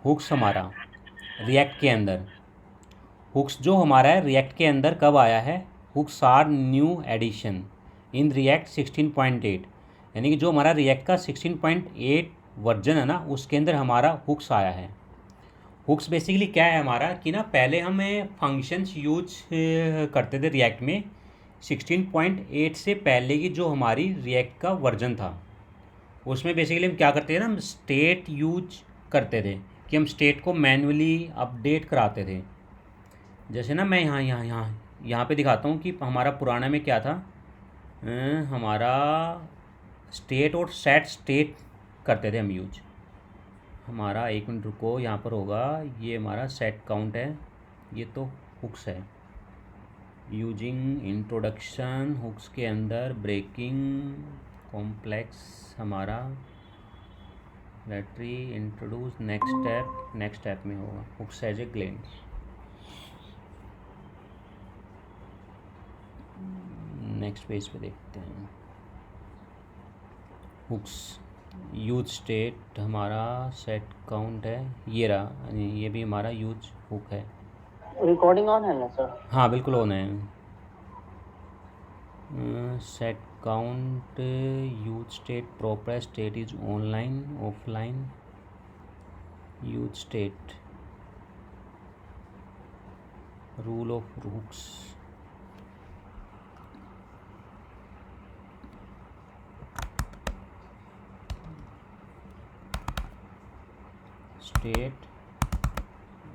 Hooks हमारा react के अंदर, हुक्स जो हमारा है रिएक्ट के अंदर कब आया है, hooks are new addition in React 16.8, यानी कि जो हमारा रिएक्ट का 16.8 वर्जन है ना, उसके अंदर हमारा हुक्स आया है। हुक्स बेसिकली क्या है हमारा कि ना, पहले हमें फंक्शंस यूज करते थे रिएक्ट में 16.8 से पहले की जो हमारी रिएक्ट का वर्जन था, उसमें बेसिकली हम क्या करते थे ना, हम स्टेट यूज करते थे कि हम स्टेट को मैन्युअली अपडेट कराते थे। जैसे ना मैं यहाँ पे दिखाता हूँ कि हमारा पुराना में क्या था। हमारा स्टेट और सेट स्टेट करते थे हम यूज। हमारा एक मिनट रुको, यहाँ पर होगा, ये हमारा सेट काउंट है, ये तो हुक्स है। यूजिंग इंट्रोडक्शन, हुक्स के अंदर ब्रेकिंग कॉम्प्लेक्स हमारा बैटरी इंट्रोड्यूस नेक्स्ट स्टेप में होगा hooks as a glance. Next page पे देखते हैं। हुक्स यूज स्टेट हमारा सेट काउंट है, ये रहा, ये भी हमारा यूज हुक है। रिकॉर्डिंग ऑन है ना सर? हाँ बिल्कुल ऑन है। Set count use state proper state is online offline use state rule of hooks. State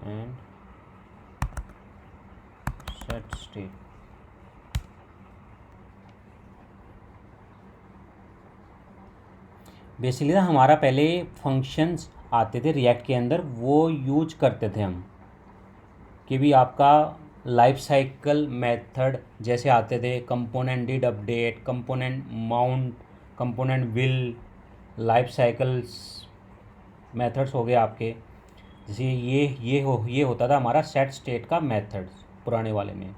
and set state, basically ना हमारा पहले फंक्शंस आते थे रिएक्ट के अंदर, वो यूज करते थे हम कि भी आपका लाइफ साइकिल मेथड जैसे आते थे, component did update, component mount, component will, life cycles methods हो गए आपके। जैसे ये होता था हमारा सेट स्टेट का मेथड पुराने वाले में,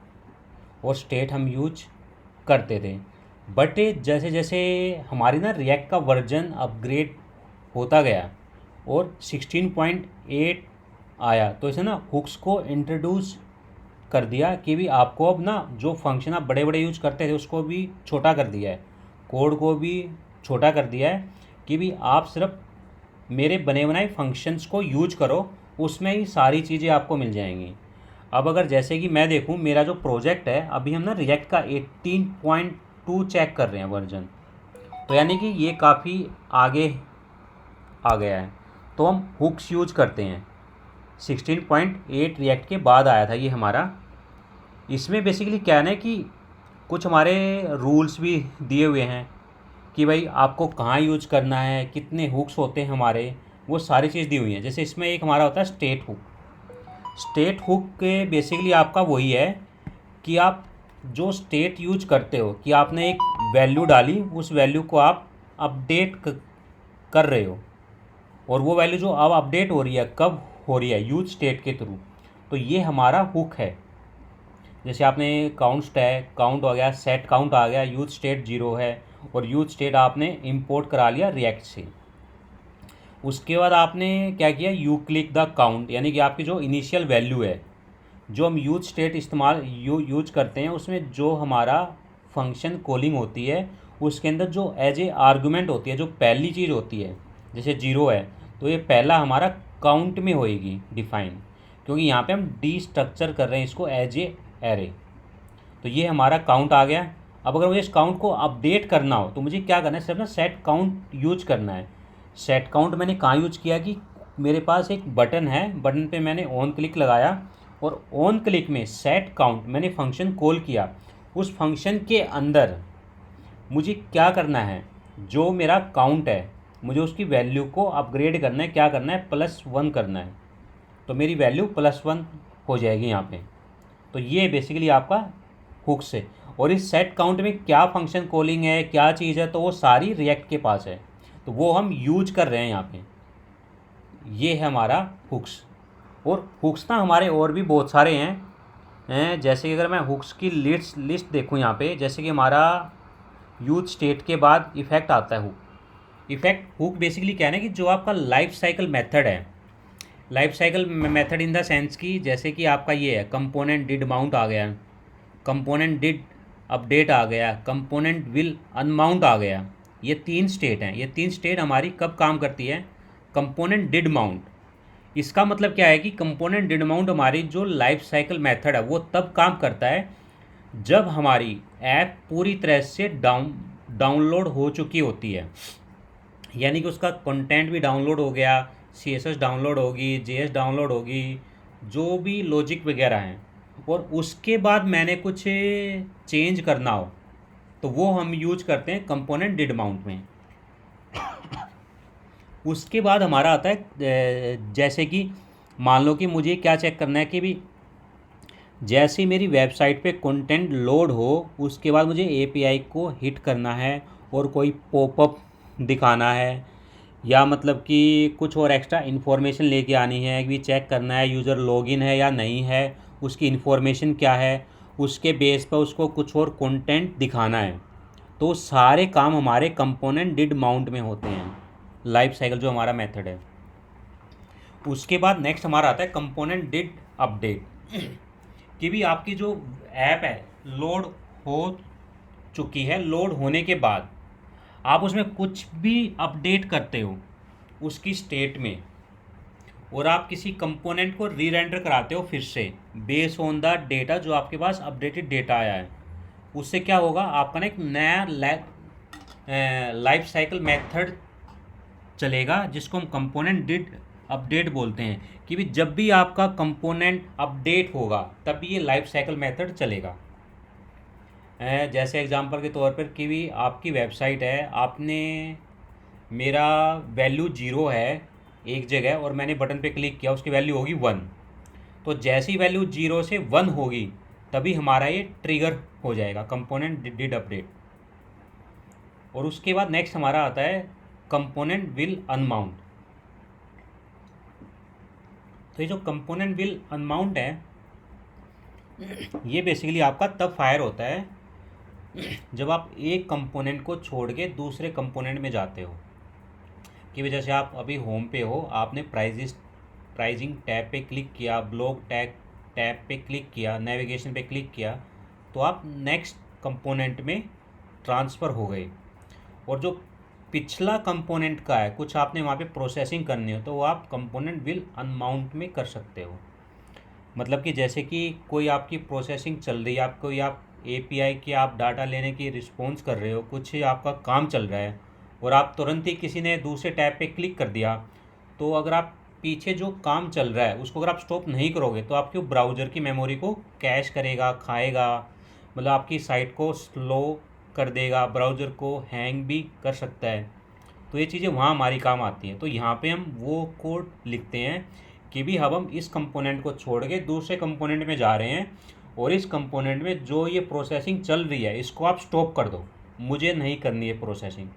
और स्टेट हम यूज करते थे। बट जैसे जैसे हमारी ना रिएक्ट का वर्जन अपग्रेड होता गया और 16.8 आया, तो इसे ना हुक्स को इंट्रोड्यूस कर दिया कि भी आपको अब ना जो फंक्शन आप बड़े बड़े यूज करते थे उसको भी छोटा कर दिया है, कोड को भी छोटा कर दिया है कि भी आप सिर्फ मेरे बने बनाए फंक्शंस को यूज करो, उसमें ही सारी चीज़ें आपको मिल जाएंगी। अब अगर जैसे कि मैं देखूं, मेरा जो प्रोजेक्ट है अभी हम ना रिएक्ट का 18.2 चेक कर रहे हैं वर्जन, तो यानी कि ये काफ़ी आगे आ गया है। तो हम हुक्स यूज करते हैं, 16.8 रिएक्ट के बाद आया था ये हमारा। इसमें बेसिकली क्या है ना कि कुछ हमारे रूल्स भी दिए हुए हैं कि भाई आपको कहाँ यूज करना है, कितने हुक्स होते हैं हमारे, वो सारी चीज़ दी हुई हैं। जैसे इसमें एक हमारा होता है स्टेट हुक। स्टेट हुक के बेसिकली आपका वही है कि आप जो स्टेट यूज करते हो कि आपने एक वैल्यू डाली, उस वैल्यू को आप अपडेट कर रहे हो, और वो वैल्यू जो अब अपडेट हो रही है कब हो रही है, यूज स्टेट के थ्रू। तो ये हमारा हुक है। जैसे आपने काउंट स्टैक काउंट हो गया, सेट काउंट आ गया, यूज स्टेट 0 है, और यूज स्टेट आपने इंपोर्ट करा लिया रिएक्ट से। उसके बाद आपने क्या किया, यू क्लिक द काउंट, यानी कि आपकी जो इनिशियल वैल्यू है, जो हम यूज स्टेट इस्तेमाल यूज करते हैं, उसमें जो हमारा फंक्शन कॉलिंग होती है उसके अंदर जो एज ए आर्गूमेंट होती है, जो पहली चीज़ होती है, जैसे 0 है तो ये पहला हमारा काउंट में होएगी डिफाइन, क्योंकि यहाँ पे हम डी स्ट्रक्चर कर रहे हैं इसको एज ए एरे। तो ये हमारा काउंट आ गया। अब अगर मुझे इस काउंट को अपडेट करना हो तो मुझे क्या करना है, सिर्फ ना सेट काउंट यूज करना है। सेट काउंट मैंने कहाँ यूज किया कि मेरे पास एक बटन है, बटन पे मैंने ऑन क्लिक लगाया, और ऑन क्लिक में सेट काउंट मैंने फंक्शन कॉल किया। उस फंक्शन के अंदर मुझे क्या करना है, जो मेरा काउंट है मुझे उसकी वैल्यू को अपग्रेड करना है, क्या करना है, +1 करना है, तो मेरी वैल्यू +1 हो जाएगी यहाँ पे। तो ये बेसिकली आपका हुक्स है। और इस सेट काउंट में क्या फंक्शन कॉलिंग है, क्या चीज़ है, तो वो सारी रिएक्ट के पास है, तो वो हम यूज कर रहे हैं यहाँ पे। ये है हमारा हुक्स। और हुक्स ना हमारे और भी बहुत सारे हैं जैसे कि अगर मैं हुक्स की लिस्ट देखूँ यहाँ पे, जैसे कि हमारा यूज स्टेट के बाद इफ़ेक्ट आता है हुक। इफ़ेक्ट हुक बेसिकली क्या है ना कि जो आपका लाइफ साइकिल मेथड है, life cycle method in the sense की जैसे कि आपका ये है, कंपोनेंट डिड माउंट आ गया, कंपोनेंट डिड अपडेट आ गया, कंपोनेंट विल अनमाउंट आ गया। ये 3 स्टेट हैं। ये 3 स्टेट हमारी कब काम करती है? Component did mount. इसका मतलब क्या है कि कंपोनेंट डिड माउंट हमारी जो लाइफ साइकिल मेथड है वो तब काम करता है जब हमारी ऐप पूरी तरह से डाउनलोड हो चुकी होती है, यानी कि उसका कंटेंट भी डाउनलोड हो गया, CSS डाउनलोड होगी, JS डाउनलोड होगी, जो भी लॉजिक वगैरह हैं, और उसके बाद मैंने कुछ चेंज करना हो तो वो हम यूज करते हैं कंपोनेंट डिड माउंट में। उसके बाद हमारा आता है जैसे कि मान लो कि मुझे क्या चेक करना है कि भी जैसे ही मेरी वेबसाइट पे कंटेंट लोड हो उसके बाद मुझे API को हिट करना है और कोई पॉपअप दिखाना है, या मतलब कि कुछ और एक्स्ट्रा इन्फॉर्मेशन लेके आनी है कि चेक करना है यूज़र लॉगिन है या नहीं है, उसकी इन्फॉर्मेशन क्या है, उसके बेस पर उसको कुछ और कंटेंट दिखाना है, तो सारे काम हमारे कंपोनेंट डिड माउंट में होते हैं, लाइफ साइकिल जो हमारा मेथड है। उसके बाद नेक्स्ट हमारा आता है कंपोनेंट डिड अपडेट कि भी आपकी जो ऐप है लोड हो चुकी है, लोड होने के बाद आप उसमें कुछ भी अपडेट करते हो उसकी स्टेट में, और आप किसी कंपोनेंट को री रेंडर कराते हो फिर से बेस ऑन द डेटा जो आपके पास अपडेटेड डेटा आया है, उससे क्या होगा, आपका ना एक नया लाइफ साइकिल मेथड चलेगा जिसको हम कंपोनेंट डिड अपडेट बोलते हैं कि भी जब भी आपका कंपोनेंट अपडेट होगा तब ये लाइफ साइकिल मेथड चलेगा। जैसे एग्जांपल के तौर पर कि भी आपकी वेबसाइट है, आपने मेरा वैल्यू 0 है एक जगह और मैंने बटन पे क्लिक किया, उसकी वैल्यू होगी 1, तो जैसी वैल्यू 0 से 1 होगी तभी हमारा ये ट्रिगर हो जाएगा कंपोनेंट डिड अपडेट। और उसके बाद नेक्स्ट हमारा आता है कंपोनेंट विल अनमाउंट। तो ये जो कंपोनेंट विल अनमाउंट है ये बेसिकली आपका तब फायर होता है जब आप एक कंपोनेंट को छोड़ के दूसरे कंपोनेंट में जाते हो, कि वजह से आप अभी होम पे हो, आपने प्राइजिंग टैब पे क्लिक किया, ब्लॉग टैब पे क्लिक किया, नेविगेशन पे क्लिक किया, तो आप नेक्स्ट कंपोनेंट में ट्रांसफ़र हो गए, और जो पिछला कंपोनेंट का है कुछ आपने वहाँ पे प्रोसेसिंग करनी हो तो वो आप कंपोनेंट विल अनमाउंट में कर सकते हो। मतलब कि जैसे कि कोई आपकी प्रोसेसिंग चल रही है, आप API की आप डाटा लेने की रिस्पॉन्स कर रहे हो, कुछ आपका काम चल रहा है और आप तुरंत ही किसी ने दूसरे टैब पे क्लिक कर दिया, तो अगर आप पीछे जो काम चल रहा है उसको अगर आप स्टॉप नहीं करोगे तो आपके ब्राउज़र की मेमोरी को कैश करेगा, खाएगा, मतलब आपकी साइट को स्लो कर देगा, ब्राउज़र को हैंग भी कर सकता है। तो ये चीज़ें वहाँ हमारी काम आती हैं। तो यहाँ पे हम वो कोड लिखते हैं कि भी अब हम इस कंपोनेंट को छोड़ के दूसरे कंपोनेंट में जा रहे हैं और इस कंपोनेंट में जो ये प्रोसेसिंग चल रही है इसको आप स्टॉप कर दो, मुझे नहीं करनी है प्रोसेसिंग।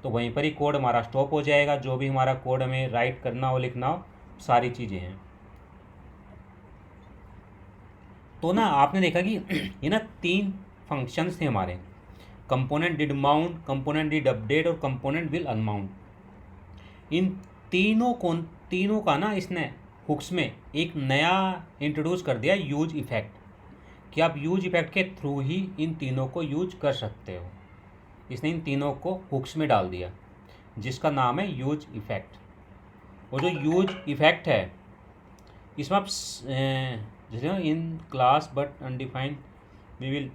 तो वहीं पर ही कोड हमारा स्टॉप हो जाएगा, जो भी हमारा कोड हमें राइट करना हो, लिखना हो, सारी चीज़ें हैं। तो ना आपने देखा कि ये ना 3 फंक्शंस थे हमारे, component did mount, component did update और कंपोनेंट विल अनमाउंट। इन तीनों का ना इसने हुक्स में एक नया इंट्रोड्यूस कर दिया, यूज इफ़ेक्ट, कि आप यूज इफ़ेक्ट के थ्रू ही इन तीनों को यूज कर सकते हो। इसने इन तीनों को हुक्स में डाल दिया जिसका नाम है यूज इफ़ेक्ट। और जो यूज इफ़ेक्ट है इसमें आप जैसे in class but undefined we will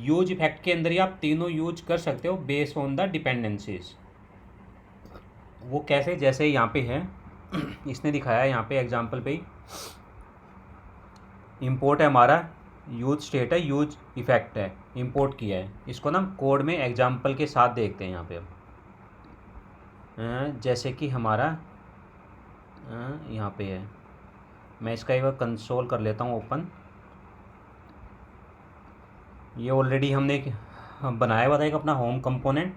use effect के अंदर ही आप तीनों यूज कर सकते हो बेस्ड ऑन द डिपेंडेंसीज। वो कैसे, जैसे यहाँ पे है इसने दिखाया है यहाँ पे एग्जांपल पे ही, इंपोर्ट है हमारा, यूज स्टेट है, यूज इफ़ेक्ट है, इंपोर्ट किया है, इसको ना हम कोड में एग्जांपल के साथ देखते हैं यहाँ पे। अब जैसे कि हमारा यहाँ पे है, मैं इसका एक बार कंसोल कर लेता हूँ ओपन। ये ऑलरेडी हमने बनाया हुआ था एक अपना होम कंपोनेंट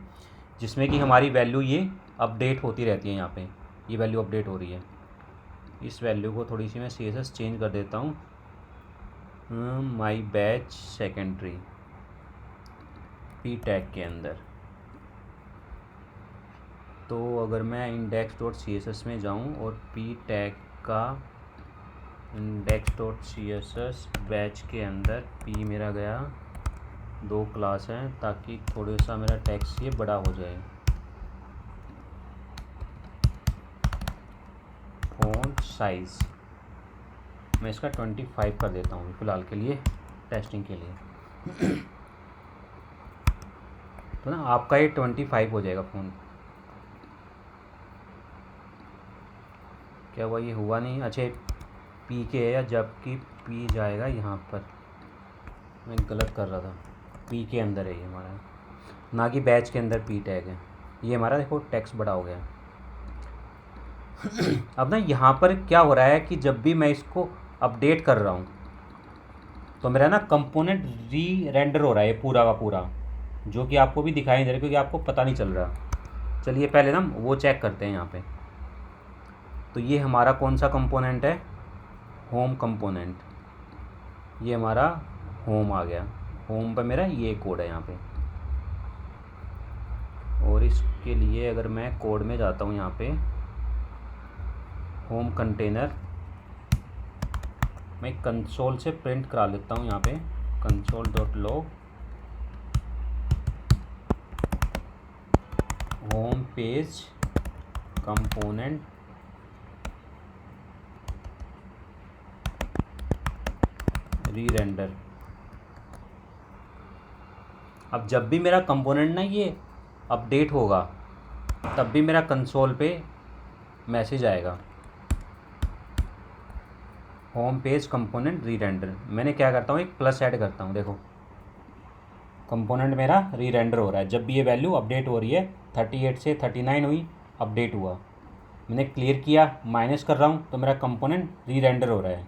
जिसमें कि हमारी वैल्यू ये अपडेट होती रहती है। यहाँ पे ये वैल्यू अपडेट हो रही है, इस वैल्यू को थोड़ी सी मैं CSS चेंज कर देता हूँ, my batch secondary P tag के अंदर। तो अगर मैं index.css में जाऊँ और पी टैग का index.css बैच के अंदर p मेरा गया 2 क्लास हैं, ताकि थोड़ा सा मेरा टेक्स्ट ये बड़ा हो जाए। फ़ॉन्ट साइज़ मैं इसका 25 कर देता हूँ फ़िलहाल के लिए, टेस्टिंग के लिए। तो ना आपका ये 25 हो जाएगा फ़ॉन्ट। क्या हुआ, ये हुआ नहीं? अच्छा, पी के है, या जबकि पी जाएगा यहाँ पर, मैं गलत कर रहा था। पी के अंदर है ये हमारा, ना कि बैच के अंदर पी टैग है। ये हमारा देखो टेक्स्ट बड़ा हो गया। अब ना यहाँ पर क्या हो रहा है कि जब भी मैं इसको अपडेट कर रहा हूँ तो मेरा ना कंपोनेंट री रेंडर हो रहा है पूरा का पूरा, जो कि आपको भी दिखाई नहीं दे रहा क्योंकि आपको पता नहीं चल रहा। चलिए पहले ना वो चेक करते हैं यहाँ पे। तो ये हमारा कौन सा कंपोनेंट है? Home component. ये हमारा होम आ गया। होम पे मेरा ये कोड है यहाँ पे, और इसके लिए अगर मैं कोड में जाता हूँ यहाँ पे, होम कंटेनर, मैं कंसोल से प्रिंट करा लेता हूँ यहाँ पे, console.log होम पेज कंपोनेंट री रेंडर। अब जब भी मेरा कंपोनेंट ना ये अपडेट होगा तब भी मेरा कंसोल पे मैसेज आएगा, होम पेज कंपोनेंट री रेंडर। मैंने क्या करता हूँ, एक प्लस ऐड करता हूँ। देखो कंपोनेंट मेरा री रेंडर हो रहा है। जब भी ये वैल्यू अपडेट हो रही है, 38 से 39 हुई, अपडेट हुआ, मैंने क्लियर किया, माइनस कर रहा हूँ तो मेरा कंपोनेंट री रेंडर हो रहा है,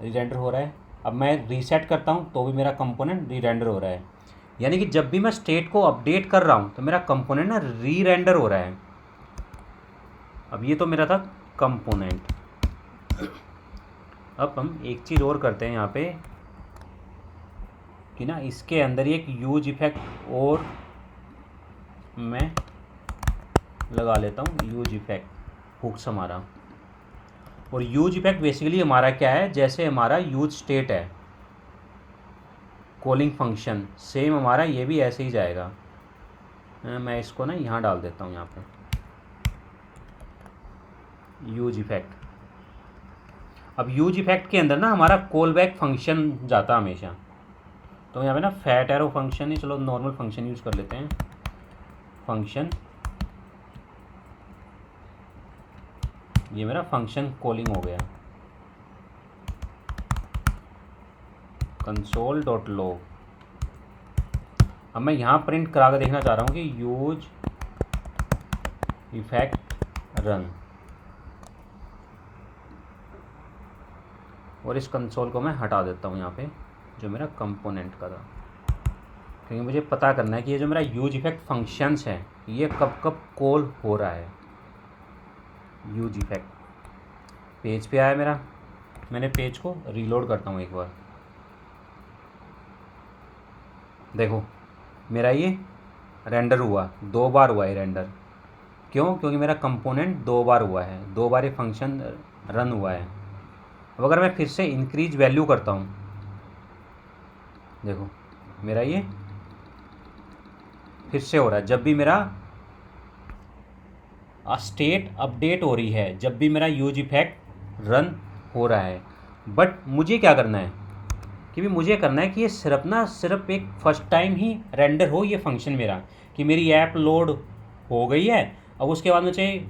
री रेंडर हो रहा है। अब मैं रीसेट करता हूँ तो भी मेरा कंपोनेंट री रेंडर हो रहा है। यानी कि जब भी मैं स्टेट को अपडेट कर रहा हूँ तो मेरा कंपोनेंट ना री रेंडर हो रहा है। अब ये तो मेरा था कंपोनेंट। अब हम एक चीज़ और करते हैं यहाँ पे कि ना इसके अंदर एक यूज इफेक्ट और मैं लगा लेता हूँ, यूज इफेक्ट हुक्स हमारा। और यूज इफेक्ट बेसिकली हमारा क्या है, जैसे हमारा यूज स्टेट है कॉलिंग फंक्शन, सेम हमारा ये भी ऐसे ही जाएगा। मैं इसको ना यहाँ डाल देता हूँ यहाँ पे यूज इफेक्ट। अब यूज इफेक्ट के अंदर ना हमारा कॉल बैक फंक्शन जाता हमेशा। तो यहाँ पे ना फैट एरो फंक्शन ही, चलो नॉर्मल फंक्शन यूज़ कर लेते हैं। फंक्शन, ये मेरा फंक्शन कॉलिंग हो गया, console.log। अब मैं यहाँ प्रिंट करा कर देखना चाह रहा हूँ कि यूज इफेक्ट रन, और इस कंसोल को मैं हटा देता हूँ यहाँ पे, जो मेरा कंपोनेंट का था, क्योंकि मुझे पता करना है कि ये जो मेरा यूज इफेक्ट फंक्शंस है ये कब कब कॉल हो रहा है। यूज इफेक्ट पेज पे आया मेरा, मैंने पेज को रीलोड करता हूँ एक बार। देखो मेरा ये रेंडर हुआ, 2 बार हुआ है रेंडर। क्यों? क्योंकि मेरा कंपोनेंट 2 बार हुआ है, 2 बार ये फंक्शन रन हुआ है। अब अगर मैं फिर से इंक्रीज वैल्यू करता हूँ, देखो मेरा ये फिर से हो रहा है। जब भी मेरा स्टेट अपडेट हो रही है, जब भी मेरा यूज इफेक्ट रन हो रहा है। बट मुझे क्या करना है कि भी मुझे करना है कि ये सिर्फ एक फर्स्ट टाइम ही रेंडर हो ये फंक्शन मेरा, कि मेरी ऐप लोड हो गई है, अब उसके बाद मुझे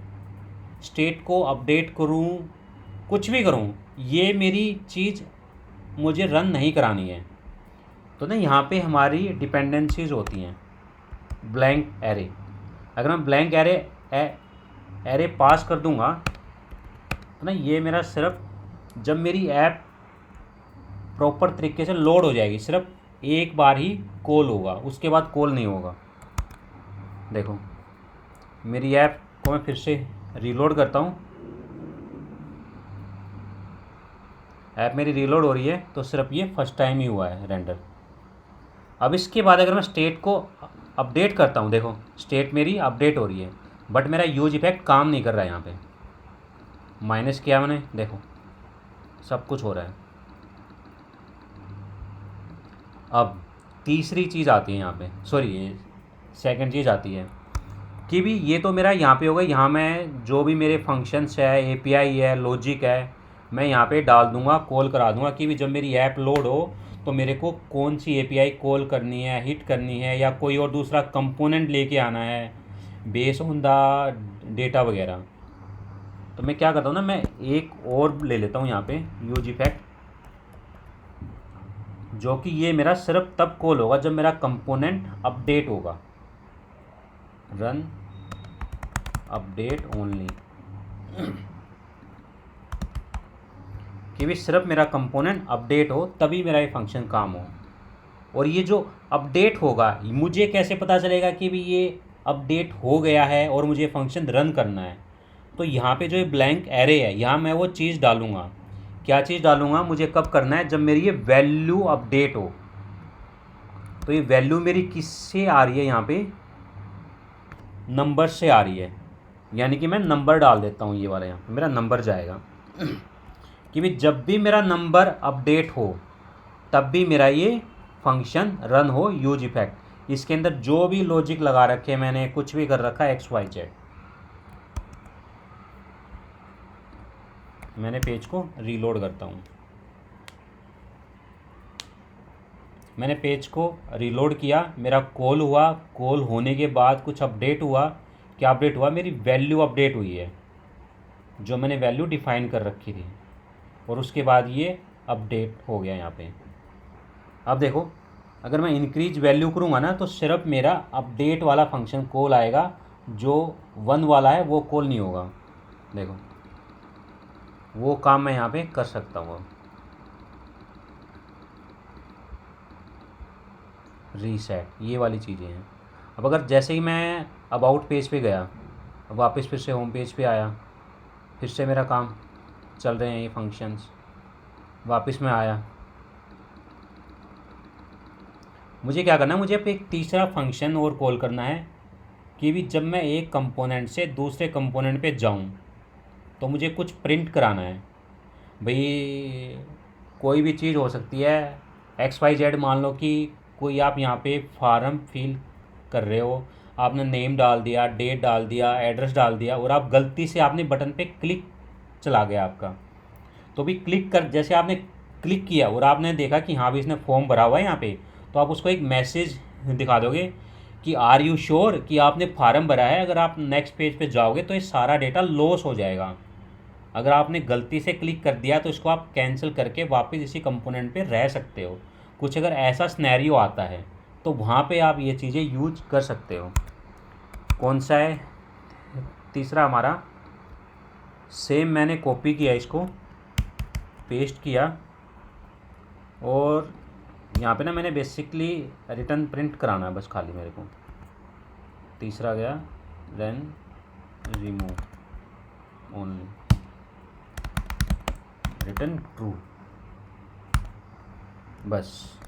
स्टेट को अपडेट करूँ, कुछ भी करूँ, ये मेरी चीज़ मुझे रन नहीं करानी है। तो ना यहाँ पे हमारी डिपेंडेंसीज होती हैं, ब्लैंक एरे। अगर मैं ब्लैंक एरे पास कर दूंगा तो ना ये मेरा सिर्फ जब मेरी ऐप प्रॉपर तरीके से लोड हो जाएगी, सिर्फ एक बार ही कॉल होगा, उसके बाद कॉल नहीं होगा। देखो मेरी ऐप को मैं फिर से रीलोड करता हूँ, ऐप मेरी रीलोड हो रही है, तो सिर्फ ये फर्स्ट टाइम ही हुआ है रेंडर। अब इसके बाद अगर मैं स्टेट को अपडेट करता हूँ, देखो स्टेट मेरी अपडेट हो रही है, बट मेरा यूज इफेक्ट काम नहीं कर रहा है। यहाँ पे माइनस किया मैंने, देखो सब कुछ हो रहा है। अब तीसरी चीज़ आती है यहाँ पे, सॉरी सेकंड चीज़ आती है कि भी ये तो मेरा यहाँ पे होगा। यहाँ मैं जो भी मेरे फंक्शंस है, एपीआई है, लॉजिक है, मैं यहाँ पे डाल दूँगा, कॉल करा दूँगा कि भी जब मेरी ऐप लोड हो तो मेरे को कौन सी एपीआई कॉल करनी है, हिट करनी है, या कोई और दूसरा कंपोनेंट लेके आना है बेस ऑन द डेटा वगैरह। तो मैं क्या करता हूँ ना, मैं एक और ले लेता हूँ यहाँ पे यूज इफेक्ट, जो कि ये मेरा सिर्फ तब कॉल होगा जब मेरा कंपोनेंट अपडेट होगा। रन अपडेट ओनली, कि भी सिर्फ मेरा कंपोनेंट अपडेट हो तभी मेरा ये फंक्शन काम हो। और ये जो अपडेट होगा, मुझे कैसे पता चलेगा कि भी ये अपडेट हो गया है और मुझे फंक्शन रन करना है? तो यहाँ पे जो ये ब्लैंक एरे है, यहाँ मैं वो चीज़ डालूँगा। क्या चीज़ डालूँगा? मुझे कब करना है? जब मेरी ये वैल्यू अपडेट हो। तो ये वैल्यू मेरी किससे आ रही है? यहाँ पे नंबर से आ रही है, यानी कि मैं नंबर डाल देता हूँ। ये वाला यहाँ पे मेरा नंबर जाएगा कि भी जब भी मेरा नंबर अपडेट हो तब भी मेरा ये फंक्शन रन हो यूज इफेक्ट। इसके अंदर जो भी लॉजिक लगा रखे मैंने, कुछ भी कर रखा है XYZ। मैंने पेज को रीलोड करता हूँ। मैंने पेज को रीलोड किया, मेरा कॉल हुआ, कॉल होने के बाद कुछ अपडेट हुआ। क्या अपडेट हुआ? मेरी वैल्यू अपडेट हुई है, जो मैंने वैल्यू डिफाइन कर रखी थी, और उसके बाद ये अपडेट हो गया यहाँ पे। अब देखो, अगर मैं इंक्रीज वैल्यू करूँगा ना तो सिर्फ मेरा अपडेट वाला फंक्शन कॉल आएगा, जो 1 वाला है वो कॉल नहीं होगा। देखो वो काम मैं यहाँ पे कर सकता हूँ। रीसेट, ये वाली चीज़ें हैं। अब अगर जैसे ही मैं अबाउट पेज पे गया, अब वापस फिर से होम पेज पे आया, फिर से मेरा काम चल रहे हैं ये फंक्शंस, वापस में आया, मुझे क्या करना है? मुझे अब एक तीसरा फंक्शन और कॉल करना है कि भी जब मैं एक कंपोनेंट से दूसरे कंपोनेंट पे जाऊं तो मुझे कुछ प्रिंट कराना है। भाई कोई भी चीज़ हो सकती है, XYZ। मान लो कि कोई आप यहाँ पे फॉर्म फिल कर रहे हो, आपने नेम डाल दिया, डेट डाल दिया, एड्रेस डाल दिया, और आप गलती से आपने बटन पे क्लिक चला गया आपका। तो भी क्लिक कर, जैसे आपने क्लिक किया और आपने देखा कि हाँ भी इसने फॉर्म भरा हुआ है यहाँ पे, तो आप उसको एक मैसेज दिखा दोगे कि आर यू श्योर कि आपने फार्म भरा है। अगर आप नेक्स्ट पेज पे जाओगे तो ये सारा डेटा लॉस हो जाएगा। अगर आपने गलती से क्लिक कर दिया तो इसको आप कैंसिल करके वापस इसी कंपोनेंट पे रह सकते हो। कुछ अगर ऐसा सिनेरियो आता है तो वहाँ पे आप ये चीज़ें यूज कर सकते हो। कौन सा है तीसरा हमारा? सेम मैंने कॉपी किया, इसको पेस्ट किया, और यहाँ पे ना मैंने बेसिकली रिटर्न प्रिंट कराना है बस खाली मेरे को। तीसरा गया then remove only, return true, बस।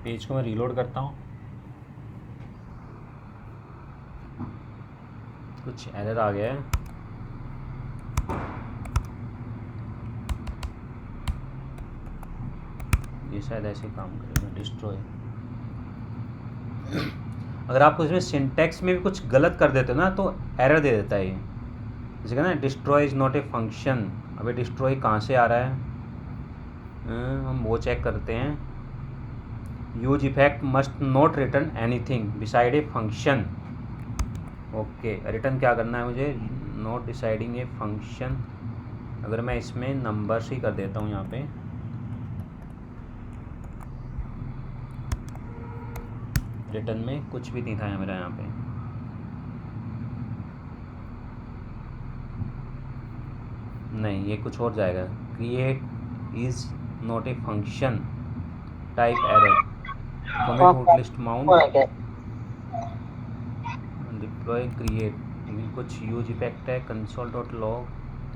पेज को मैं रीलोड करता हूँ, कुछ एरर आ गया है। ये शायद ऐसे काम करेगा, डिस्ट्रॉय। अगर आप इसमें सिंटैक्स में भी कुछ गलत कर देते हो ना तो एरर दे देता है ये। जैसे कहना destroy is not a function. अबे डिस्ट्रॉय कहाँ से आ रहा है? हम वो चेक करते हैं। Use effect must not return anything beside a function. Okay, return क्या करना है मुझे? Not deciding a function. अगर मैं इसमें नंबर्स ही कर देता हूँ यहाँ पे, रिटर्न में कुछ भी नहीं था मेरा यहाँ पे। नहीं, ये कुछ और जाएगा। Create is not a function type error, commit hoot list mount deploy create, ये कुछ यूज इफेक्ट है। Console dot log,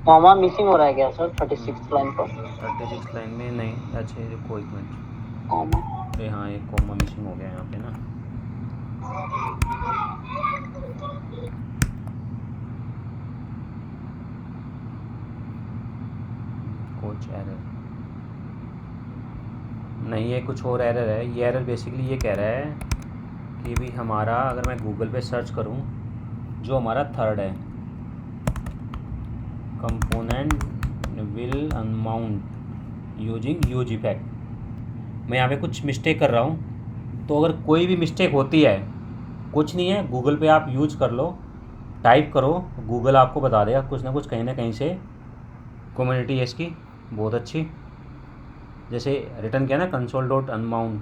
comma missing हो रहा है क्या सर 36 लाइन पर? 36 लाइन में नहीं। अच्छा रुको एक मिनट, comma. अरे हाँ, एक कॉमा मिसिंग हो गया यहाँ पे ना। कुछ एरर नहीं, ये कुछ और एरर है। ये एरर बेसिकली ये कह रहा है कि भी हमारा, अगर मैं गूगल पे सर्च करूँ, जो हमारा थर्ड है, component will unmount using use effect, मैं यहाँ पे कुछ मिस्टेक कर रहा हूँ। तो अगर कोई भी मिस्टेक होती है, कुछ नहीं है, गूगल पे आप यूज कर लो, टाइप करो, गूगल आपको बता देगा कुछ ना कहीं से। कम्युनिटी है इसकी बहुत अच्छी। जैसे रिटर्न किया ना कंसोल डॉट अनमाउंट,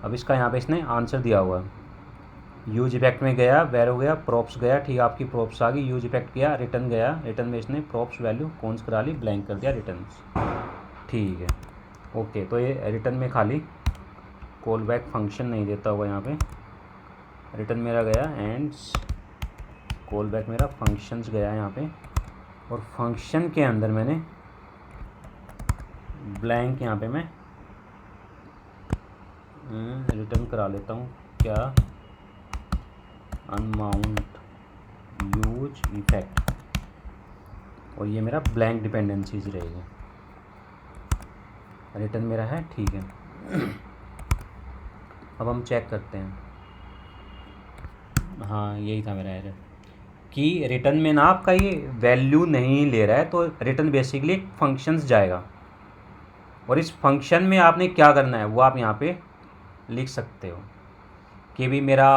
अब इसका यहाँ पे इसने आंसर दिया हुआ है। यूज इफेक्ट में गया, वेर हो गया, प्रॉप्स गया, ठीक, आपकी प्रॉप्स आ गई। यूज इफेक्ट किया, रिटर्न गया, रिटर्न में इसने प्रॉप्स वैल्यू कौन करा ली, ब्लैंक कर दिया रिटर्न। ठीक है, ओके। तो ये रिटर्न में खाली कॉल बैक फंक्शन नहीं देता हुआ यहाँ पे। रिटर्न मेरा गया एंड कॉल बैक मेरा फंक्शंस गया यहाँ पे, और फंक्शन के अंदर मैंने ब्लैंक यहाँ पे मैं रिटर्न करा लेता हूँ क्या, अनमाउंट यूज इफेक्ट, और ये मेरा ब्लैंक डिपेंडेंसीज रहेगी। रिटर्न मेरा है, ठीक है। अब हम चेक करते हैं। हाँ, यही था मेरा एरर कि रिटर्न में ना आपका ये वैल्यू नहीं ले रहा है। तो रिटर्न बेसिकली फंक्शंस जाएगा, और इस फंक्शन में आपने क्या करना है वो आप यहाँ पे लिख सकते हो कि भी मेरा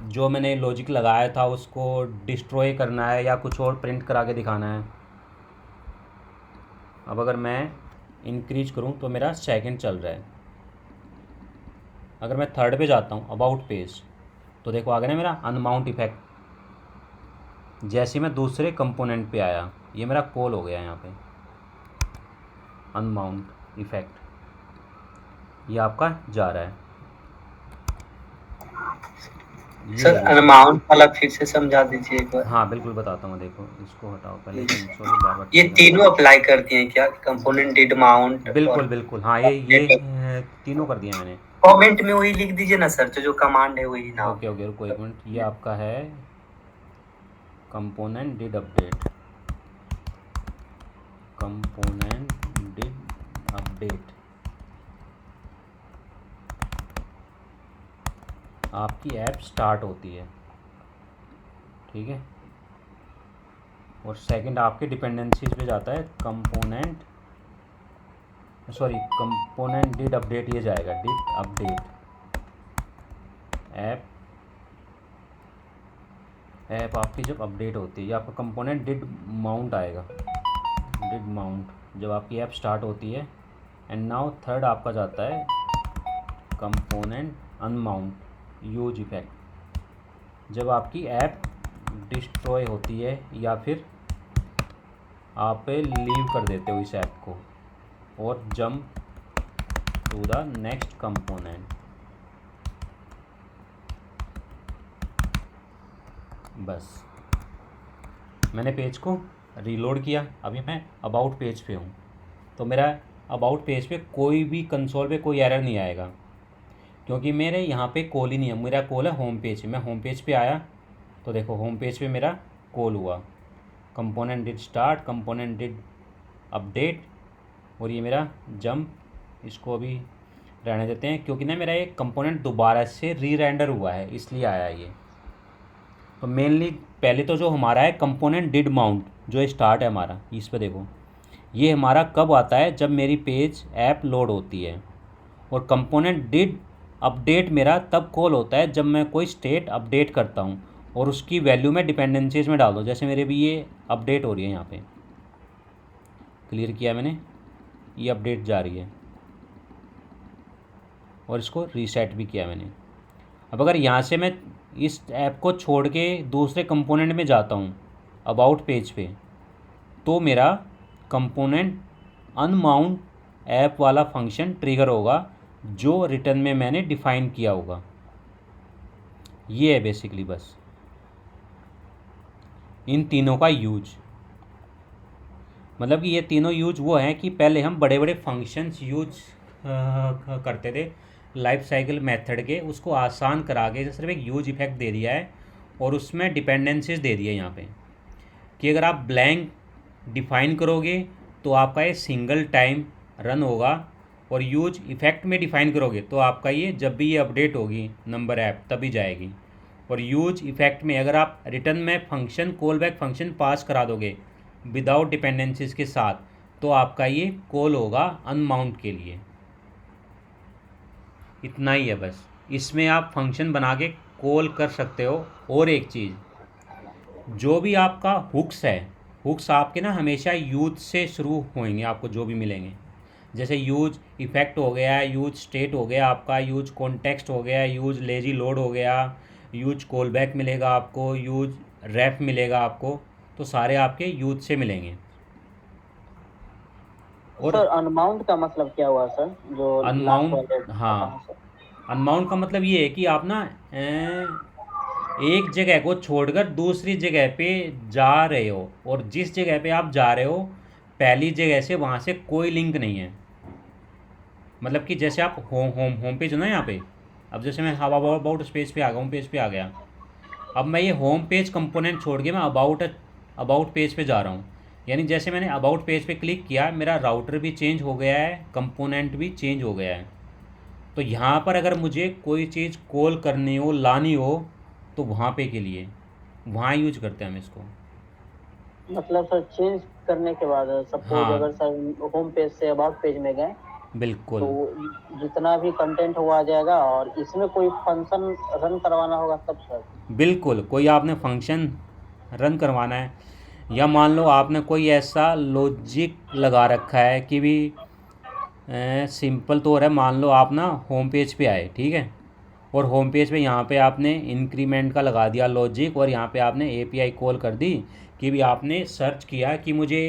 जो मैंने लॉजिक लगाया था उसको डिस्ट्रॉय करना है या कुछ और प्रिंट करा के दिखाना है। अब अगर मैं इंक्रीज करूँ तो मेरा सेकंड चल रहा है। अगर मैं थर्ड पे जाता हूँ, अबाउट पेज, तो देखो आ गया ना मेरा अनमाउंट इफेक्ट। जैसे मैं दूसरे कंपोनेंट पे आया, ये मेरा कॉल हो गया यहाँ पे अनमाउंट इफेक्ट, ये आपका जा रहा है। सर अमाउंट वाला फिर से समझा दीजिए एक बार। हाँ बिल्कुल बताता हूँ। देखो इसको हटाओ पहले, कंसोल बार ये तीनों अप्लाई कर दिए क्या, कंपोनेंट डिड माउंट? बिल्कुल बिल्कुल, हाँ ये तीनों कर दिया मैंने। कमेंट में वही लिख दीजिए ना सर, जो कमांड है वही ना। ओके ओके, रुको एक मिनट। ये आपका है component did update, component did update. आपकी ऐप स्टार्ट होती है, ठीक है, और सेकंड आपके डिपेंडेंसीज पे जाता है component, sorry component did update, ये जाएगा डिड अपडेट ऐप आपकी जब अपडेट होती है। ये आपका कंपोनेंट डिड माउंट आएगा, डिड माउंट जब आपकी ऐप स्टार्ट होती है। एंड नाउ थर्ड आपका जाता है कंपोनेंट अनमाउंट यूज इफेक्ट, जब आपकी ऐप डिस्ट्रॉय होती है या फिर आप लीव कर देते हो इस ऐप को और jump to the next component. बस मैंने पेज को रीलोड किया, अभी मैं अबाउट पेज पे हूँ। तो मेरा अबाउट पेज पे कोई भी कंसोल पे कोई एरर नहीं आएगा, क्योंकि मेरे यहाँ पे कॉल ही नहीं है। मेरा कॉल है होम पेज। मैं होम पेज पे आया तो देखो होम पेज पे मेरा कॉल हुआ, component did start, component did update, और ये मेरा जंप। इसको अभी रहने देते हैं, क्योंकि ना मेरा एक कंपोनेंट दोबारा से री रेंडर हुआ है, इसलिए आया ये। तो मेनली पहले तो जो हमारा है कंपोनेंट डिड माउंट, जो स्टार्ट है हमारा, इस पे देखो, ये हमारा कब आता है, जब मेरी पेज ऐप लोड होती है। और कंपोनेंट डिड अपडेट मेरा तब कॉल होता है जब मैं कोई स्टेट अपडेट करता हूँ और उसकी वैल्यू में डिपेंडेंसीज में डाल दो। जैसे मेरे भी ये अपडेट हो रही है, यहाँ पे क्लियर किया मैंने, ये अपडेट जा रही है और इसको रीसेट भी किया मैंने। अब अगर यहाँ से मैं इस ऐप को छोड़ के दूसरे कंपोनेंट में जाता हूँ अबाउट पेज पे, तो मेरा कंपोनेंट अनमाउंट ऐप वाला फंक्शन ट्रिगर होगा जो रिटर्न में मैंने डिफ़ाइन किया होगा। ये है बेसिकली बस इन तीनों का यूज। मतलब कि ये तीनों यूज वो हैं कि पहले हम बड़े बड़े फंक्शंस यूज करते थे लाइफ साइकिल मेथड के, उसको आसान करा के सिर्फ एक यूज इफेक्ट दे दिया है और उसमें डिपेंडेंसीज दे दिए यहाँ पे कि अगर आप ब्लैंक डिफाइन करोगे तो आपका ये सिंगल टाइम रन होगा, और यूज इफेक्ट में डिफाइन करोगे तो आपका ये जब भी ये अपडेट होगी नंबर ऐप तभी जाएगी। और यूज इफेक्ट में अगर आप रिटर्न में फंक्शन कॉल बैक फंक्शन पास करा दोगे विदाउट डिपेंडेंसीज के साथ तो आपका ये कॉल होगा अनमाउंट के लिए। इतना ही है बस, इसमें आप फंक्शन बना के कॉल कर सकते हो। और एक चीज़, जो भी आपका हुक्स है, हुक्स आपके ना हमेशा यूज से शुरू होंगे, आपको जो भी मिलेंगे जैसे यूज इफेक्ट हो गया, यूज स्टेट हो गया आपका, यूज कॉन्टेक्स्ट हो गया, यूज लेजी लोड हो गया, यूज कॉल बैक मिलेगा आपको, यूज रैप मिलेगा आपको, तो सारे आपके यूज से मिलेंगे। और सर अनबाउंड का मतलब क्या हुआ सर, जो लास्ट वाले अनमाउंट, बताना हाँ, सर? अनमाउंट का मतलब ये है कि आप ना एक जगह को छोड़कर दूसरी जगह पे जा रहे हो, और जिस जगह पे आप जा रहे हो पहली जगह से वहाँ से कोई लिंक नहीं है। मतलब कि जैसे आप होम होम होम पेज हो ना यहाँ पे, अब जैसे मैं हवा अबाउट पेज पे आ गया, होम पेज पे आ गया, अब मैं ये होम पेज कंपोनेंट छोड़ के मैं अबाउट पेज पे जा रहा हूँ। यानी जैसे मैंने अबाउट पेज पे क्लिक किया मेरा राउटर भी चेंज हो गया है, कंपोनेंट भी चेंज हो गया है। तो यहाँ पर अगर मुझे कोई चीज़ कॉल करनी हो, लानी हो, तो वहाँ पे के लिए वहाँ यूज करते हैं हम इसको। मतलब सर चेंज करने के बाद सपोज हाँ अगर sir home page say about page में गए तो बिल्कुल जितना भी कंटेंट हुआ आ जाएगा, और इसमें कोई फंक्शन रन करवाना होगा तब सर? बिल्कुल, कोई आपने फंक्शन रन करवाना है, या मान लो आपने कोई ऐसा लॉजिक लगा रखा है कि भी सिंपल तौर है, मान लो आप ना होम पेज पे आए, ठीक है, और होम पेज पे यहाँ पे आपने इंक्रीमेंट का लगा दिया लॉजिक, और यहाँ पे आपने एपीआई कॉल कर दी कि भी आपने सर्च किया कि मुझे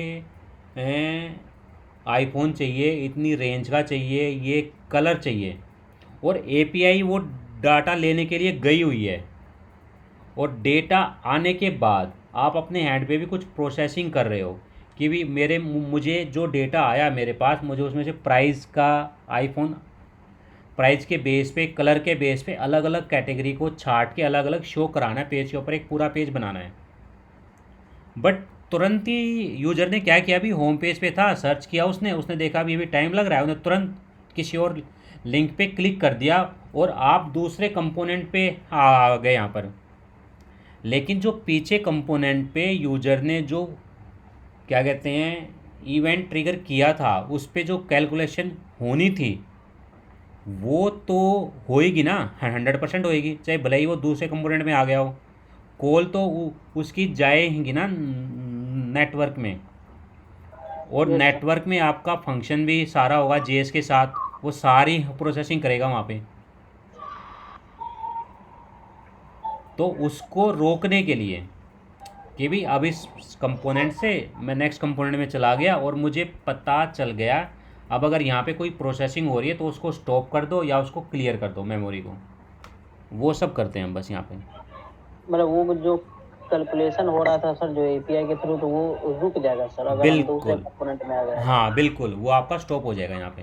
आईफोन चाहिए, इतनी रेंज का चाहिए, ये कलर चाहिए, और एपीआई वो डाटा लेने के लिए गई हुई है, और डेटा आने के बाद आप अपने हैंड पे भी कुछ प्रोसेसिंग कर रहे हो कि भी मुझे जो डेटा आया मेरे पास, मुझे उसमें से प्राइस का, आईफोन प्राइस के बेस पे, कलर के बेस पे अलग अलग कैटेगरी को छाट के अलग अलग शो कराना है पेज के ऊपर, एक पूरा पेज बनाना है। बट तुरंत ही यूजर ने क्या किया, अभी होम पेज पे था, सर्च किया उसने उसने देखा अभी टाइम लग रहा है, उसने तुरंत किसी और लिंक पे क्लिक कर दिया और आप दूसरे कंपोनेंट पे आ गए यहाँ पर। लेकिन जो पीछे कंपोनेंट पे यूजर ने जो क्या कहते हैं इवेंट ट्रिगर किया था, उस पे जो कैलकुलेशन होनी थी वो तो होएगी ना, 100% होएगी, चाहे भले ही वो दूसरे कंपोनेंट में आ गया हो। कॉल तो उसकी जाएगी ना नेटवर्क में, और यस सर। नेटवर्क में आपका फंक्शन भी सारा होगा जेएस के साथ, वो सारी प्रोसेसिंग करेगा वहाँ पे। तो उसको रोकने के लिए कि भी अब इस कंपोनेंट से मैं नेक्स्ट कंपोनेंट में चला गया और मुझे पता चल गया अब अगर यहाँ पे कोई प्रोसेसिंग हो रही है तो उसको स्टॉप कर दो या उसको क्लियर कर दो मेमोरी को, वो सब करते हैं हम बस यहाँ पे। मतलब वो जो कैलकुलेशन हो रहा था सर जो एपीआई के थ्रू, तो वो रुक जाएगा सर अगर हम दूसरे बिल्कुल, कंपोनेंट में आ गए? हाँ बिल्कुल, वो आपका स्टॉप हो जाएगा यहाँ पे।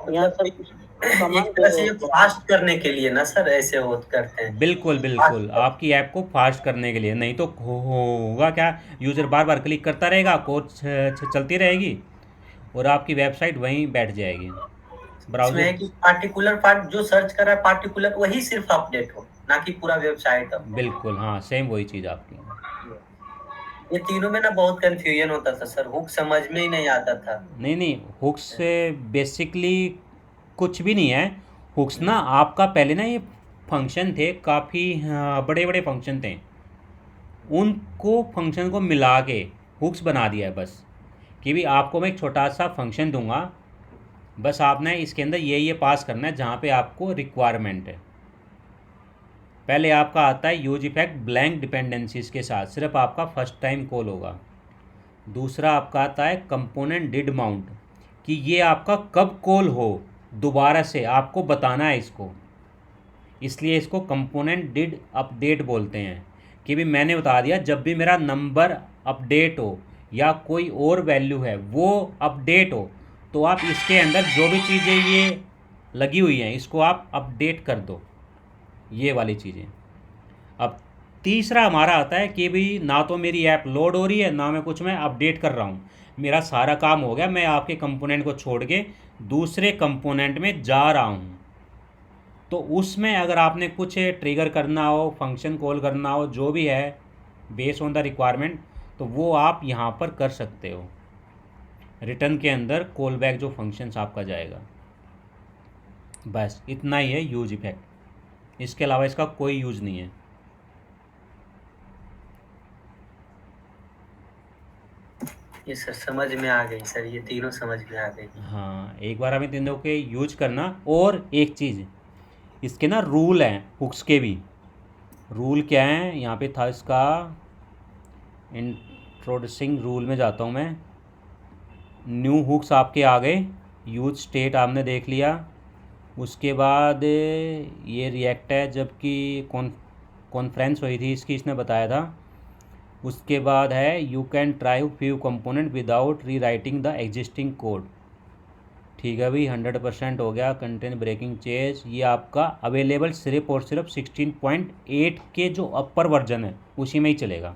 यहाँ मतलब सर कमांड एक तरह से ये फास्ट करने के लिए ना सर ऐसे हो करते हैं। बिल्कुल बिल्कुल, आपकी ऐप को फास्ट करने के लिए, नहीं तो होगा क्या, यूज़र बार बार क्लिक करता रहेगा, कोड चलती रहेगी और आपकी वेबसाइट वहीं बैठ जाएगी इसमें है ब्राउज़र। कि पार्टिकुलर पार्ट जो सर्च कर रहा है पार्टिकुलर वही सिर्फ अपडेट हो, ना कि पूरा वेबसाइट अपडेट। बिल्कुल हाँ, सेम वही चीज़ आपकी। ये तीनों में ना बहुत कंफ्यूजन होता था सर, हुक समझ में ही नहीं आता था। नहीं नहीं, हुक्स से बेसिकली कुछ भी नहीं है। हुक्स ना आपका पहले ना ये फंक्शन थे काफ़ी, बड़े बड़े फंक्शन थे, उनको फंक्शन को मिला के हुक्स बना दिया है बस, कि भी आपको मैं एक छोटा सा फंक्शन दूंगा, बस आपने इसके अंदर ये पास करना है जहाँ पे आपको रिक्वायरमेंट है। पहले आपका आता है यूज इफेक्ट ब्लैंक डिपेंडेंसीज के साथ, सिर्फ आपका फर्स्ट टाइम कॉल होगा। दूसरा आपका आता है कंपोनेंट डिड माउंट, कि ये आपका कब कॉल हो, दोबारा से आपको बताना है इसको, इसलिए इसको कंपोनेंट डिड अपडेट बोलते हैं, कि भी मैंने बता दिया जब भी मेरा नंबर अपडेट हो या कोई और वैल्यू है वो अपडेट हो तो आप इसके अंदर जो भी चीज़ें ये लगी हुई हैं इसको आप अपडेट कर दो, ये वाली चीज़ें। अब तीसरा हमारा आता है कि भाई ना तो मेरी ऐप लोड हो रही है, ना मैं कुछ मैं अपडेट कर रहा हूँ, मेरा सारा काम हो गया, मैं आपके कंपोनेंट को छोड़ के दूसरे कंपोनेंट में जा रहा हूँ। तो उसमें अगर आपने कुछ ट्रिगर करना हो, फंक्शन कॉल करना हो, जो भी है बेस्ड ऑन द रिक्वायरमेंट, तो वो आप यहाँ पर कर सकते हो। रिटर्न के अंदर कॉल बैक जो फंक्शंस आपका जाएगा, बस इतना ही है यूज इफ़ेक्ट, इसके अलावा इसका कोई यूज़ नहीं है। ये सर समझ में आ गई सर, ये तीनों समझ में आ गई। हाँ, एक बार हमें तीनों के यूज करना। और एक चीज़, इसके ना रूल हैं हुक्स के भी। रूल क्या है यहाँ पे था इसका, इंट्रोड्यूसिंग रूल में जाता हूँ मैं। न्यू हुक्स आपके आ गए, यूज स्टेट आपने देख लिया। उसके बाद ये रिएक्ट है, जबकि कॉन्फ्रेंस हुई थी इसकी, इसने बताया था। उसके बाद है you can try few component without री राइटिंग द एग्जिस्टिंग कोड। ठीक है भाई, 100% हो गया। कंटेंट ब्रेकिंग चेंज, ये आपका अवेलेबल सिर्फ और सिर्फ 16.8 के जो अपर वर्जन है उसी में ही चलेगा।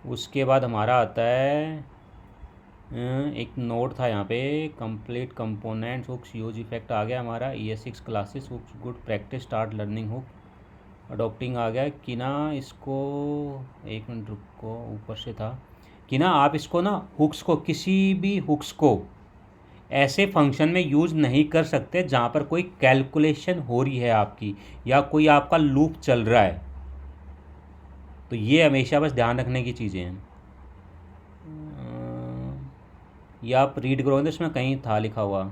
उसके बाद हमारा आता है एक नोट था यहाँ पे, complete components hooks use effect आ गया हमारा। ES6 classes hooks good practice start learning hook adopting आ गया कि ना। इसको एक मिनट रुको, ऊपर से था कि ना आप इसको ना हुक्स को, किसी भी हुक्स को ऐसे फंक्शन में यूज़ नहीं कर सकते जहाँ पर कोई कैलकुलेशन हो रही है आपकी, या कोई आपका लूप चल रहा है। तो ये हमेशा बस ध्यान रखने की चीज़ें हैं। ये आप रीड करोगे, इसमें कहीं था लिखा हुआ,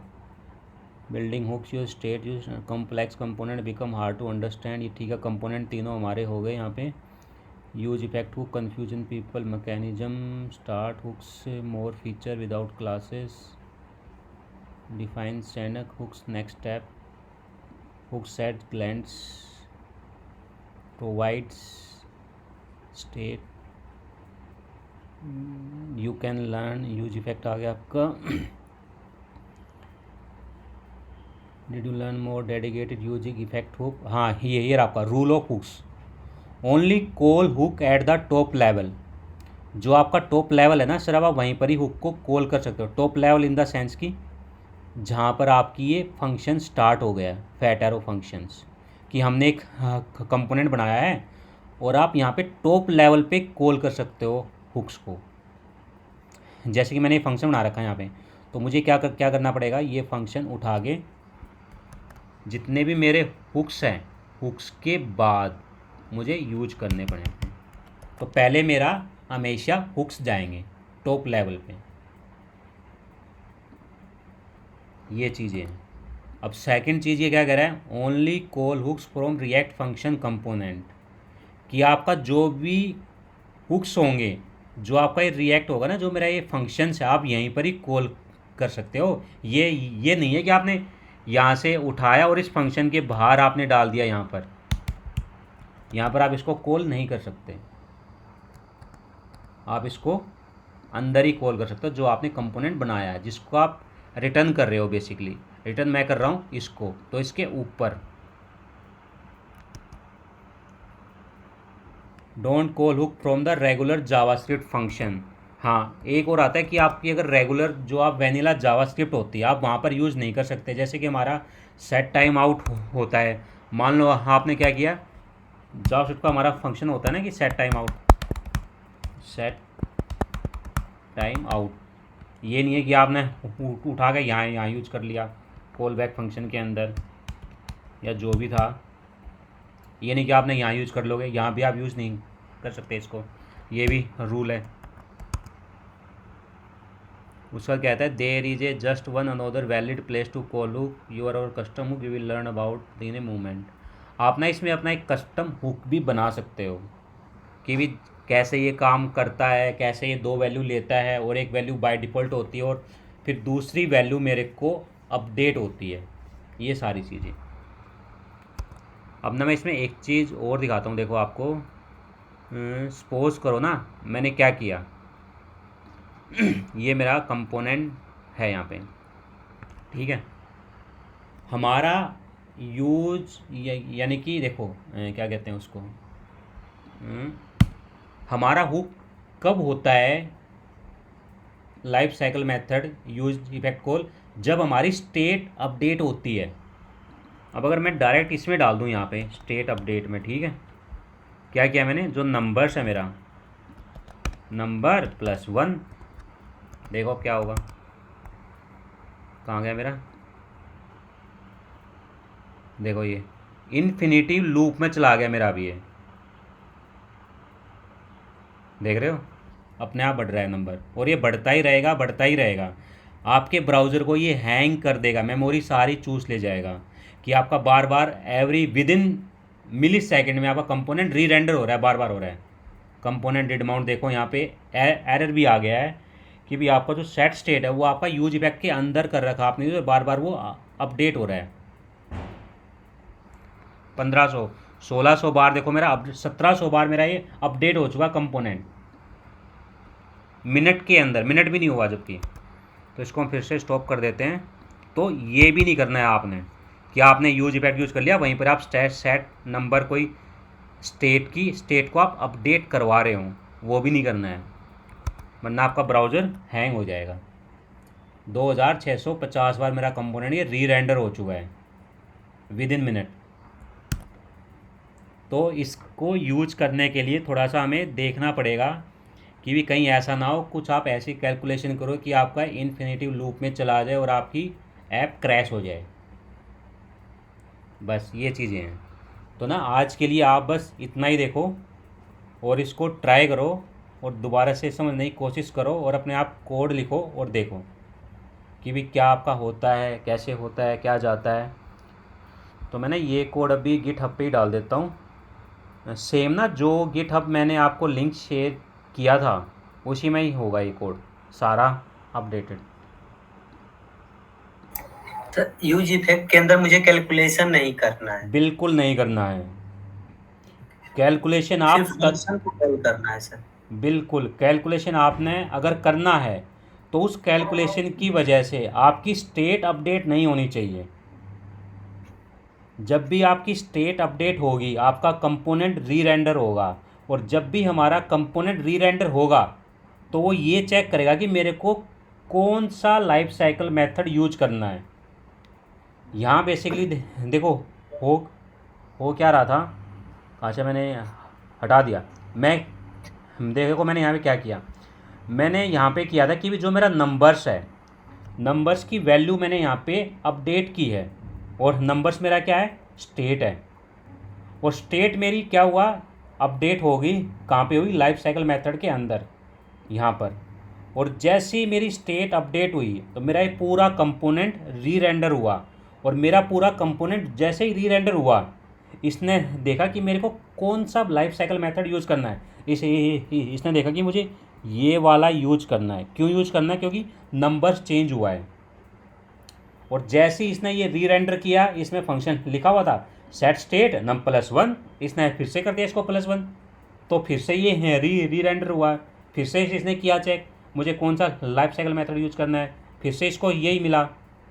building hooks use state use complex component become hard to understand. ये ठीक है, कंपोनेंट तीनों हमारे हो गए यहाँ पे। Use effect hook confusion people mechanism start hooks more feature without classes define sync hooks next step hook set glands provides state you can learn. Use effect आ गया आपका। Did you learn more dedicated using effect hook. हाँ, ये आपका rule of hooks, only call hook at the top level. जो आपका top level है ना, सिर्फ आप वहीं पर ही हुक को कॉल कर सकते हो। Top level in the sense की जहाँ पर आपकी ये फंक्शन स्टार्ट हो गया, फैट एरो फंक्शंस, कि हमने एक कंपोनेंट बनाया है और आप यहाँ पे टॉप लेवल पे कॉल कर सकते हो हुक्स को। जैसे कि मैंने ये फंक्शन बना रखा है यहाँ पे, तो मुझे क्या करना पड़ेगा, ये फंक्शन उठा के जितने भी मेरे हुक्स हैं, हुक्स के बाद मुझे यूज करने पड़ेंगे। तो पहले मेरा हमेशा हुक्स जाएंगे टॉप लेवल पे, ये चीज़ें हैं। अब सेकंड चीज़ ये क्या कह रहा है, only call hooks from React function component, कि आपका जो भी हुक्स होंगे, जो आपका ये रिएक्ट होगा ना, जो मेरा ये फंक्शंस है, आप यहीं पर ही कॉल कर सकते हो। ये नहीं है कि आपने यहाँ से उठाया और इस फंक्शन के बाहर आपने डाल दिया। यहाँ पर आप इसको कॉल नहीं कर सकते, आप इसको अंदर ही कॉल कर सकते हो, जो आपने कंपोनेंट बनाया है, जिसको आप रिटर्न कर रहे हो। बेसिकली रिटर्न मैं कर रहा हूँ इसको, तो इसके ऊपर don't call hook from the regular JavaScript function. हाँ, एक और आता है कि आपकी अगर रेगुलर जो आप वैनिला जावास्क्रिप्ट होती है, आप वहाँ पर यूज़ नहीं कर सकते। जैसे कि हमारा सेट टाइम आउट होता है, मान लो आपने क्या किया, जावास्क्रिप्ट का हमारा फंक्शन होता है ना कि सेट टाइम आउट। ये नहीं है कि आपने उठा के यहाँ यूज कर लिया कॉल बैक फंक्शन के अंदर, या जो भी था, ये नहीं कि आपने यहाँ यूज कर लोगे, यहाँ भी आप यूज़ नहीं कर सकते इसको, ये भी रूल है। उसका कहता है there is a just one another valid place to call hook your और custom hook you will learn about in a movement. आप ना इसमें अपना एक कस्टम हुक भी बना सकते हो कि भी कैसे ये काम करता है, कैसे ये दो वैल्यू लेता है और एक वैल्यू बाय डिफ़ॉल्ट होती है और फिर दूसरी वैल्यू मेरे को अपडेट होती है, ये सारी चीज़ें। अब ना मैं इसमें एक चीज़ और दिखाता हूँ, देखो आपको। सपोज करो ना मैंने क्या किया, ये मेरा कंपोनेंट है यहाँ पे, ठीक है। हमारा यूज यानी कि देखो क्या कहते हैं उसको, हमारा हुक कब होता है life cycle method use effect call, जब हमारी स्टेट अपडेट होती है। अब अगर मैं डायरेक्ट इसमें डाल दूँ यहाँ पे स्टेट अपडेट में, ठीक है, क्या किया मैंने, जो नंबर्स है मेरा नंबर +1, देखो अब क्या होगा, कहाँ गया मेरा, देखो ये इन्फिनिटी लूप में चला गया मेरा अभी, ये देख रहे हो अपने आप बढ़ रहा है नंबर, और ये बढ़ता ही रहेगा बढ़ता ही रहेगा। आपके ब्राउज़र को ये हैंग कर देगा, मेमोरी सारी चूस ले जाएगा कि आपका बार बार every within millisecond में आपका कंपोनेंट री रेंडर हो रहा है, बार बार हो रहा है। कंपोनेंट डिड माउंट देखो यहाँ पे एरर भी आ गया है कि भी आपका जो सेट स्टेट है वो आपका यूज इफेक्ट के अंदर कर रखा आपने, जो बार बार वो अपडेट हो रहा है। 1500 1600 बार देखो मेरा 1700 बार मेरा ये अपडेट हो चुका कंपोनेंट मिनट के अंदर, मिनट भी नहीं हुआ जबकि। तो इसको हम फिर से स्टॉप कर देते हैं। तो ये भी नहीं करना है आपने कि आपने यूज इफेक्ट यूज़ कर लिया, वहीं पर आप सेट नंबर कोई स्टेट को आप अपडेट करवा रहे हो, वो भी नहीं करना है, वरना आपका ब्राउज़र हैंग हो जाएगा। 2650 बार मेरा कंपोनेंट ये री रेंडर हो चुका है विद इन मिनट। तो इसको यूज करने के लिए थोड़ा सा हमें देखना पड़ेगा कि भी कहीं ऐसा ना हो, कुछ आप ऐसी कैलकुलेशन करो कि आपका इन्फिनिटिव लूप में चला जाए और आपकी ऐप क्रैश हो जाए। बस ये चीज़ें हैं। तो ना आज के लिए आप बस इतना ही देखो और इसको ट्राई करो और दोबारा से समझने की कोशिश करो और अपने आप कोड लिखो और देखो कि भी क्या आपका होता है, कैसे होता है, क्या जाता है। तो मैंने ये कोड अभी गिटहब पे ही डाल देता हूँ, सेम ना जो गिटहब मैंने आपको लिंक शेयर किया था उसी में ही होगा ये कोड सारा अपडेटेड। तो यूज इफेक्ट के अंदर मुझे कैलकुलेशन नहीं करना है, बिल्कुल नहीं करना है कैलकुलेशन, आप सिर्फ फंक्शन को कॉल करना है सर। बिल्कुल कैलकुलेशन आपने अगर करना है तो उस कैलकुलेशन की वजह से आपकी स्टेट अपडेट नहीं होनी चाहिए। जब भी आपकी स्टेट अपडेट होगी आपका कंपोनेंट री रेंडर होगा, और जब भी हमारा कंपोनेंट री रेंडर होगा तो वो ये चेक करेगा कि मेरे को कौन सा लाइफ साइकिल मेथड यूज करना है। यहाँ बेसिकली देखो हो क्या रहा था, अच्छा मैंने हटा दिया। मैं देखो मैंने यहाँ पे क्या किया, मैंने यहाँ पे किया था कि भी जो मेरा नंबर्स है, नंबर्स की वैल्यू मैंने यहाँ पे अपडेट की है, और नंबर्स मेरा क्या है, स्टेट है। और स्टेट मेरी क्या हुआ, अपडेट होगी, कहाँ पे हुई, लाइफ साइकिल मेथड के अंदर यहाँ पर। और जैसे ही मेरी स्टेट अपडेट हुई तो मेरा ये पूरा कंपोनेंट री रेंडर हुआ, और मेरा पूरा कंपोनेंट जैसे ही री रेंडर हुआ इसने देखा कि मेरे को कौन सा लाइफ साइकिल मेथड यूज़ करना है। इसने देखा कि मुझे ये वाला यूज करना है। क्यों यूज करना है, क्योंकि नंबर्स चेंज हुआ है। और जैसे ही इसने ये री रेंडर किया, इसमें फंक्शन लिखा हुआ था सेट स्टेट नम +1, इसने फिर से कर दिया इसको +1, तो फिर से ये री रेंडर हुआ। फिर से इसने किया चेक मुझे कौन सा लाइफ साइकिल मेथड यूज करना है, फिर से इसको यही मिला,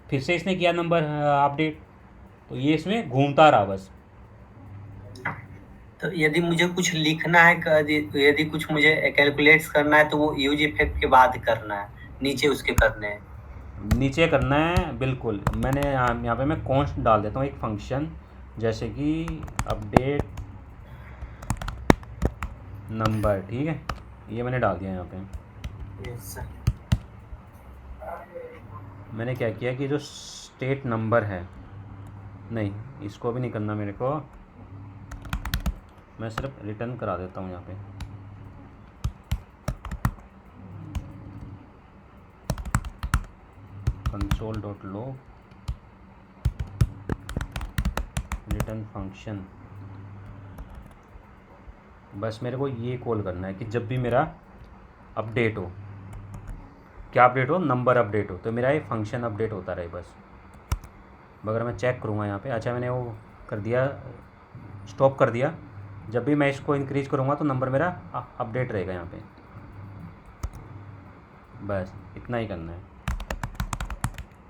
फिर से इसने किया नंबर अपडेट। तो ये इसमें घूमता रहा बस। तो यदि मुझे कुछ लिखना है, यदि कुछ मुझे कैलकुलेट करना है तो वो यूज इफेक्ट के बाद करना है, नीचे उसके करने हैं, नीचे करना है बिल्कुल। मैंने यहाँ पे मैं कॉन्स्ट डाल देता हूँ एक फंक्शन, जैसे कि अपडेट नंबर, ठीक है, ये मैंने डाल दिया यहाँ पे। Yes sir. मैंने क्या किया कि जो स्टेट नंबर है, नहीं इसको भी नहीं करना मेरे को, मैं सिर्फ रिटर्न करा देता हूँ यहाँ पे। console.log रिटर्न फंक्शन, बस मेरे को ये कॉल करना है कि जब भी मेरा अपडेट हो, क्या अपडेट हो, नंबर अपडेट हो, तो मेरा ये फंक्शन अपडेट होता रहे बस। अगर मैं चेक करूँगा यहाँ पे, अच्छा मैंने वो कर दिया, स्टॉप कर दिया, जब भी मैं इसको इंक्रीज करूँगा तो नंबर मेरा अपडेट रहेगा यहाँ पे। बस इतना ही करना है।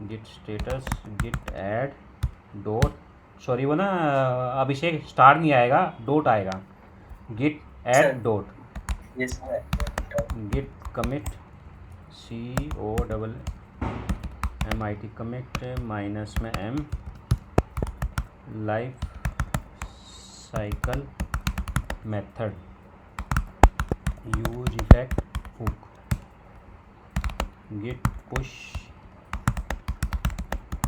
Git status git add dot, sorry वो ना अभिषेक स्टार नहीं आएगा, डॉट आएगा, गिट ऐड डॉट, ये sir git commit COMMIT commit minus में M life cycle method use effect hook git push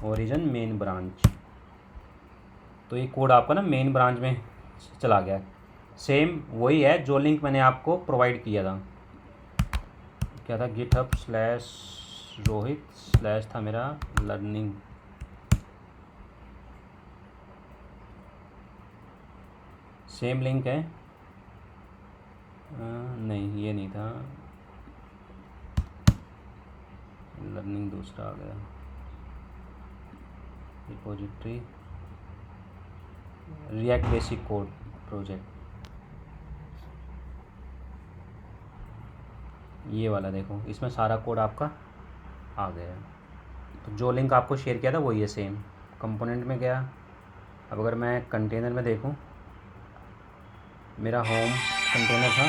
origin main branch. तो ये कोड आपका ना मेन ब्रांच में चला गया, सेम वही है जो लिंक मैंने आपको प्रोवाइड किया था, क्या था github/रोहित/ था मेरा लर्निंग, सेम लिंक है। नहीं ये नहीं था, लर्निंग दूसरा आ गया, repository react basic code project, ये वाला देखो, इसमें सारा कोड आपका आ गया है। तो जो लिंक आपको शेयर किया था वही है, सेम कंपोनेंट में गया। अब अगर मैं कंटेनर में देखूं, मेरा होम कंटेनर था,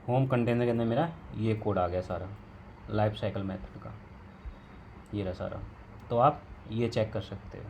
होम कंटेनर के अंदर मेरा ये कोड आ गया सारा लाइफ साइकिल मेथड का, ये रहा सारा। तो आप ये चेक कर सकते हो।